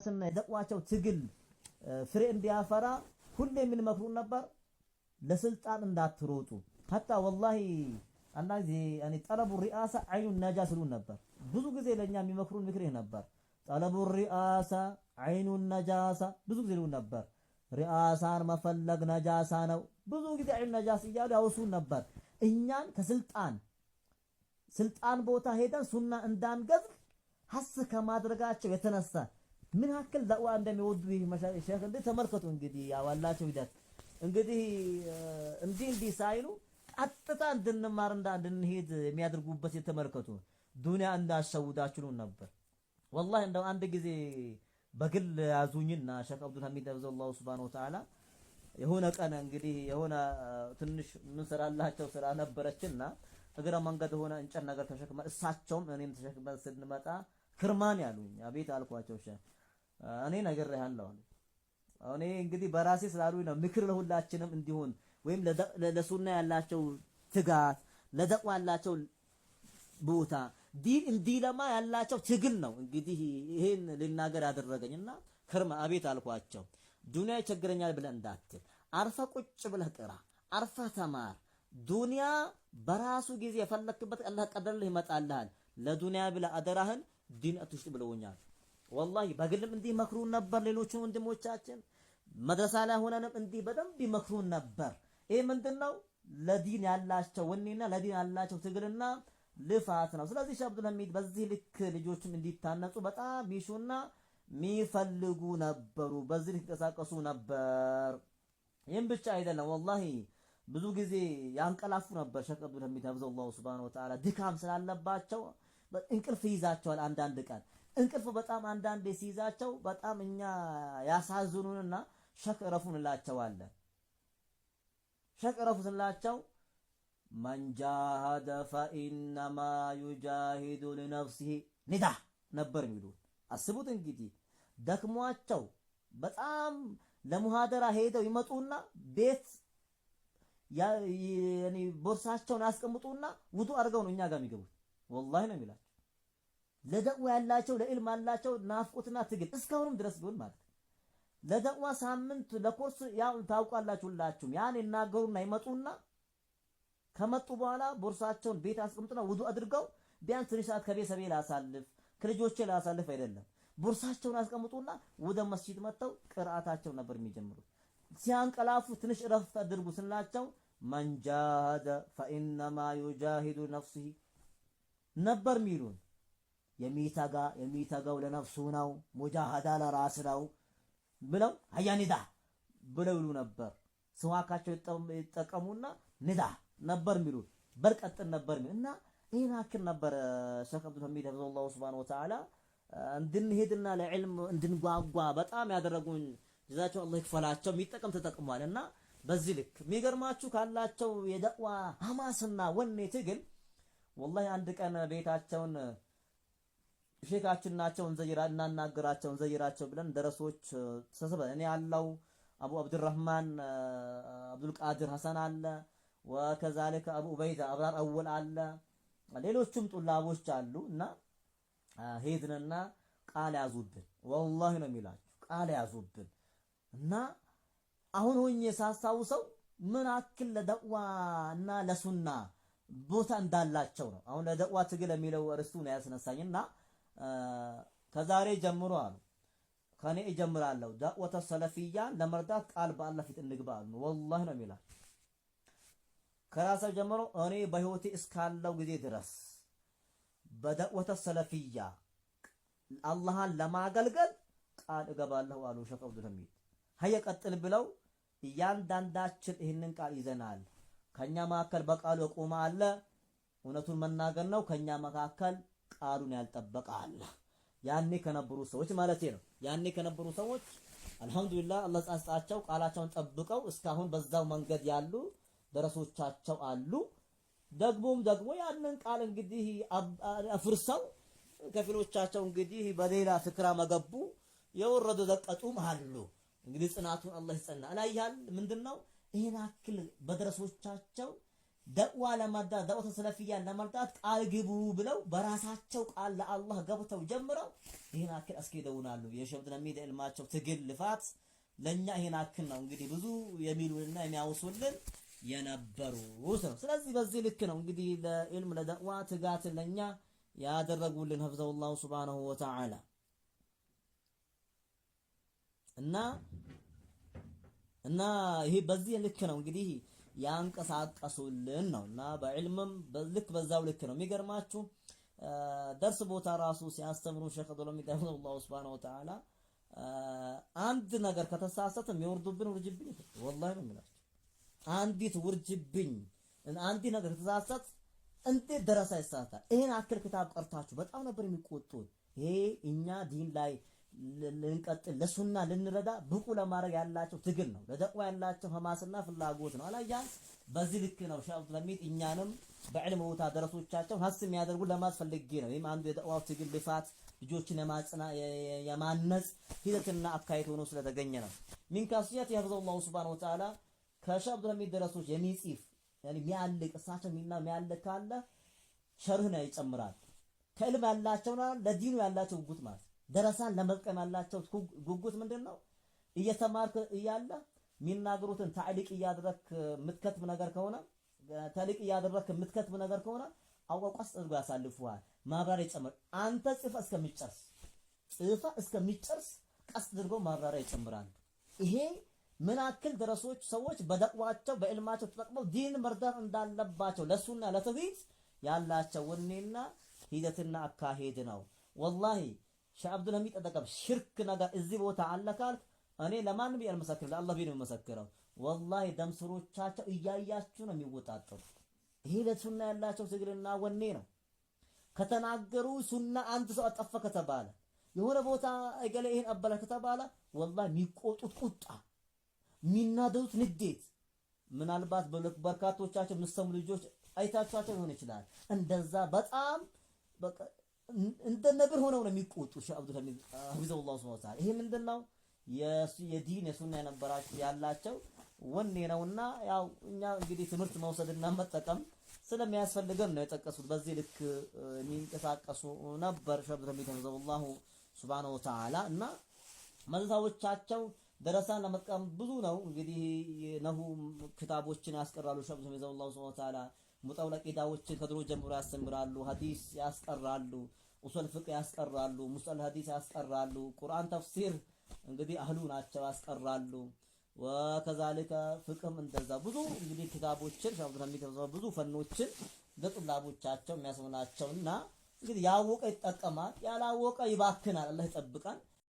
የዳዕዋትና የዳዕዋቸው ትግል ፍሬ እንዲያፈራ ሁሌ ምን መክሩን ነበር? ለስልጣን እንዳትሮጡ ሐታ ወላሂ አንዳንዴ እኔ ጠለቡ ሪአሳ አይኑ ነጃ ሲሉን ነበር። ብዙ ጊዜ ለኛ የሚመክሩን ምክር ይሄ ነበር። ጠለቡ ሪአሳ አይኑ ነጃሳ ብዙ ጊዜ ይሉን ነበር። ሪአሳን መፈለግ ነጃሳ ነው። ብዙ ጊዜ አይኑ ነጃስ እያሉ ያወሱን ነበር። እኛን ስልጣን ቦታ ሄደን ሱና እንዳንገዝፍ ሐስ ከማድረጋቸው የተነሳ ምን ያክል ዳዕዋ እንደሚወዱ ሼኽ እንደ ተመልከቱ። እንግዲህ ያዋላቸው ሂደት እንግዲህ እንዲህ ሳይሉ ቀጥታ እንድንማር እንድንሄድ የሚያደርጉበት የተመልከቱ። ዱንያ እንዳሸውዳችሁ ነበር። ወላሂ እንደው አንድ ጊዜ በግል ያዙኝና ሼኽ አብዱል ሐሚድ አብዘላሁ ሱብሃነሁ ወተዓላ የሆነ ቀን እንግዲህ የሆነ ትንሽ ምን ስራላቸው ስራ ነበረችና እግረ መንገድ ሆነ እንጨት ነገር ተሸክመን እሳቸውም እኔም ተሸክመን ስንመጣ ክርማን ያሉኝ። አቤት አልኳቸው። ሼኽ እኔ ነግሬሃለሁ። እኔ እንግዲህ በራሴ ስላሉኝ ነው ምክር ለሁላችንም እንዲሆን ወይም ለሱና ያላቸው ትጋት ለዳዕዋ ያላቸው ቦታ ዲን እንዲለማ ያላቸው ትግል ነው እንግዲህ ይሄን ልናገር ያደረገኝና ክርማ አቤት አልኳቸው። ዱንያ ይቸግረኛል ብለህ እንዳትል፣ አርፈ ቁጭ ብለህ ቅራ፣ አርፈ ተማር። ዱንያ በራሱ ጊዜ የፈለክበት አላህ ቀደርልህ ይመጣልሃል። ለዱንያ ብለህ አደራህን ዲን አትሽጥ ብለውኛል። ወላሂ በግልም እንዲህ መክሩን ነበር። ሌሎቹም ወንድሞቻችን መድረሳ ላይ ሆነንም እንዲህ በደንብ ይመክሩን ነበር። ይሄ ምንድነው? ለዲን ያላቸው ወኔና ለዲን ያላቸው ትግልና ልፋት ነው። ስለዚህ ሼኽ አብዱል ሐሚድ በዚህ ልክ ልጆችም እንዲታነጹ በጣም ሚሹና ሚፈልጉ ነበሩ። በዚህ ልክ ተንቀሳቀሱ ነበር። ይህም ብቻ አይደለም ወላሂ ብዙ ጊዜ ያንቀላፉ ነበር። ሼኽ አብዱል ሐሚድ ሀፊዘሁላሁ ሱብሃነሁ ወተዓላ ድካም ስላለባቸው እንቅልፍ ይይዛቸዋል። አንዳንድ ቀን እንቅልፍ በጣም አንዳንዴ ሲይዛቸው በጣም እኛ ያሳዝኑንና ሼኽ እረፉ እንላቸዋለን። ሼኽ እረፉ ስንላቸው መን ጃሃደ ፈኢነማ ዩጃሂዱ ሊነፍሲሂ ኒዳ ነበር የሚሉት። አስቡት እንግዲህ ደክሟቸው በጣም ለሙሃደራ ሄደው ይመጡና ቤት ያኔ ቦርሳቸውን ያስቀምጡና ውዱ አድርገው ነው እኛ ጋር የሚገቡት። ወላሂ ነው የሚላቸው። ለዳዕዋ ያላቸው ለዕልም ያላቸው ናፍቆትና ትግል እስካሁንም ድረስ ቢሆን ማለት ለዳዕዋ ሳምንት ለኮርስ ያው ታውቃላችሁላችሁም ያን ይናገሩና ይመጡና ከመጡ በኋላ ቦርሳቸውን ቤት አስቀምጡና ውዱ አድርገው ቢያንስ ትንሽ ሰዓት ከቤተሰቤ ላሳልፍ ከልጆቼ ላሳልፍ አይደለም፣ ቦርሳቸውን አስቀምጡና ወደ መስጂድ መጥተው ቅርአታቸው ነበር የሚጀምሩት። ሲያንቀላፉ ትንሽ እረፍት አድርጉ ስንላቸው መን ጃሃደ ፈኢነማ ዩጃሂዱ ነፍሲሂ ነበር ሚሉን። የሚተጋው ለነፍሱ ነው፣ ሙጃሃዳ ለራስ ነው ብለው አያ ኒዳ ብለው ይሉ ነበር። ስዋካቸው ይጠቀሙና ኒዳ ነበር ሚሉን፣ በርቀጥን ነበር ሚሉ እና ይህን ያክል ነበር ሼኽ አብዱል ሐሚድ ሀፊዘሁላሁ ሱብሃነሁ ወተዓላ እንድንሄድና ለዕልም እንድንጓጓ በጣም ያደረጉን። ጀዛቸው አላህ ይክፈላቸው። የሚጠቀም ተጠቅሟል። እና በዚህ ልክ የሚገርማችሁ ካላቸው የዳዕዋ ሐማስና ወኔ ትግል ወላሂ አንድ ቀን ቤታቸውን ሼኻችን ናቸው እናናገራቸው እንዘይራቸው ብለን ደረሶች ተሰብስበን እኔ ያለው አቡ አብዱራህማን አብዱል ቃድር ሐሰን አለ ወከዛለከ አቡ ኡበይዳ አብራር አወል አለ ሌሎችም ጡላቦች አሉ። እና ሄድንና ቃል ያዙብን። ወላሂ ነው የሚላችሁ ቃል ያዙብን። እና አሁን ሆኜ ሳስታውሰው ምን አክል ለዳዕዋ እና ለሱና ቦታ እንዳላቸው ነው። አሁን ለዳዕዋ ትግል የሚለው እርሱ ነው ያስነሳኝና ከዛሬ ጀምሮ አሉ ከኔ እጀምራለሁ ዳዕወተ ሰለፊያን ለመርዳት ቃል በአላህ ፊት እንግባ አሉ። ወላሂ ነው የሚላችሁ ከራሳቸው ጀምሮ እኔ በህይወቴ እስካለው ጊዜ ድረስ በዳዕወተ ሰለፊያ አላህን ለማገልገል ቃል እገባለሁ አሉ ሼኽ አብዱል ሐሚድ። ሀየ ቀጥል ብለው እያንዳንዳችን ይህንን ቃል ይዘናል። ከኛ መካከል በቃሉ የቆመ አለ፣ እውነቱን መናገር ነው። ከኛ መካከል ቃሉን ያልጠበቀ አለ። ያኔ ከነበሩ ሰዎች ማለት ነው። ያኔ ከነበሩ ሰዎች አልহামዱሊላህ አላህ ጻጻቸው ቃላቸውን ጠብቀው እስካሁን በዛው መንገድ ያሉ ደረሶቻቸው አሉ። ደግሞ ያንን ቃል እንግዲህ አፍርሰው ከፊሎቻቸው እንግዲህ በሌላ ፍክራ መገቡ የወረዱ ዘቀጡም አሉ። እንግዲህ ጽናቱን አላህ ይጸና አላያል ምንድነው ይሄን አክል በደረሶቻቸው ደዕዋ ለማዳት ዳዕወተ ሰለፊያን ለማምጣት ቃል ግቡ ብለው በራሳቸው ቃል ለአላህ ገብተው ጀምረው ይሄን አክል አስኬደውናሉ። የሸህ አብዱል ሐሚድ ዕልማቸው ትግል ልፋት ለኛ ይሄን አክል ነው እንግዲህ ብዙ የሚሉንና የሚያወሱልን የነበሩት ነው። ስለዚህ በዚህ ልክ ነው እንግዲህ ለዕልም ለዳዕዋ ትጋትን ለኛ ያደረጉልን ሐፍዘሁላሁ ሱብሓነሁ ወተዓላ እና ይሄ በዚህ ልክ ነው እንግዲህ ያንቀሳቀሱልን ነውና በዕልምም ልክ በዛው ልክ ነው። የሚገርማችሁ ደርስ ቦታ ራሱ ሲያስተምሩ ሼህ አብዱል ሐሚድ ሐፊዘሁላሁ ሱብሓነሁ ወተዓላ አንድ ነገር ከተሳሳተ የሚወርዱብን ውርጅብኝ ወላሂ ነው የሚላቸው። አንዲት ውርጅብኝ አንዲት ነገር ከተሳሳተ እንዴት ደረሳ ይሳሳታል? ይሄን አክል ክታብ ቀርታችሁ በጣም ነበር የሚቆጡት። ይሄ እኛ ዲን ላይ ልንቀጥል ለሱና ልንረዳ ብቁ ለማድረግ ያላቸው ትግል ነው። ለደዕዋ ያላቸው ሐማስና ፍላጎት ነው። አላያን በዚህ ልክ ነው ሼህ አብዱል ሐሚድ እኛንም በዕልም ቦታ ደረሶቻቸው ሀስ የሚያደርጉ ለማስፈልጌ ነው። ይሄም አንዱ የደዕዋው ትግል ልፋት ልጆችን የማነጽ ሂደትና አካይት ሆኖ ስለተገኘ ነው። ሚን ካስያት የሐፍዘሁላሁ ሱብሓነሁ ወተዓላ ከሼህ አብዱል ሐሚድ ደረሶች የሚጽፍ የሚያልቅ እሳቸው የሚያልቅ ካለ ሸርህ ነው ይጨምራል። ከዕልም ያላቸውና ለዲኑ ያላቸው ጉጉት ማለት ደረሳን ለመጥቀም ያላቸው ጉጉት ምንድነው? እየተማርክ እያለ የሚናገሩትን ታዕሊቅ እያደረክ የምትከትብ ነገር ከሆነ ታዕሊቅ እያደረክ የምትከትብ ነገር ከሆነ አቋቋስ አድርጎ ያሳልፉሃል። ማብራሪያ ይጨምር። አንተ ጽፈ እስከሚጨርስ ቀስ አድርጎ ማብራሪያ ይጨምራል። ይሄ ምን አክል ደረሶች ሰዎች በደዕዋቸው በዕልማቸው ተጠቅመው ዲን መርዳት እንዳለባቸው ለሱና ለተውሂድ ያላቸው ወኔና ሂደትና አካሄድ ነው። ወላሂ ሼህ አብዱል ሐሚድ ተጠቀም ሽርክ ነገር እዚህ ቦታ አለ ካልክ እኔ ለማንም ያልመሰክር ለአላህ ቢን መሰክረው ወላሂ ደምስሮቻቸው እያያችሁ ነው የሚወጣጠሩ። ይሄ ለሱና ያላቸው ትግልና ወኔ ነው። ከተናገሩ ሱና አንድ ሰው አጠፋ ከተባለ የሆነ ቦታ እገሌ ይሄን አበላ ከተባለ ወላሂ የሚቆጡት ቁጣ የሚናደዱት ንዴት ምናልባት በርካቶቻቸው የምትሰሙ ልጆች አይታችኋቸው ሊሆን ይችላል። እንደዛ በጣም በቃ እንደ ነብር ሆነው ነው የሚቆጡ ሼህ አብዱል ሐሚድ ሐፊዘሁላሁ ሱብሓነሁ ወተዓላ። ይሄ ምንድነው የዲን የሱና የነበራቸው ያላቸው ወኔ ነውና ያው እኛ እንግዲህ ትምህርት መውሰድና መጠቀም ስለሚያስፈልገን ነው የጠቀሱት። በዚህ ልክ የሚንቀሳቀሱ ነበር ሼህ አብዱል ሐሚድ ሐፊዘሁላሁ ሱብሓነሁ ወተዓላ እና መዝሃቦቻቸው ደረሳን ለመጥቀም ብዙ ነው እንግዲህ ነሁ ክታቦችን ያስቀራሉ ሼህ አብዱል ሐሚድ ሐፊዘሁላሁ ሱብሓነሁ ወተዓላ። ሙጠውላ ቂዳዎችን ከድሮ ጀምሮ ያስተምራሉ። ሐዲስ ያስቀራሉ። ኡሱል ፍቅህ ያስቀራሉ። ሙስጠል ሐዲስ ያስቀራሉ። ቁርአን ተፍሲር እንግዲህ አህሉ ናቸው ያስቀራሉ። ወከዛሊከ ፍቅህም እንደዛ ብዙ እንግዲህ ክታቦችን ሼህ አብዱል ሐሚድ ብዙ ፈኖችን ለጥላቦቻቸው የሚያስመናቸውና እንግዲህ ያወቀ ይጠቀማል፣ ያላወቀ ይባክናል። አላህ ይጠብቃል።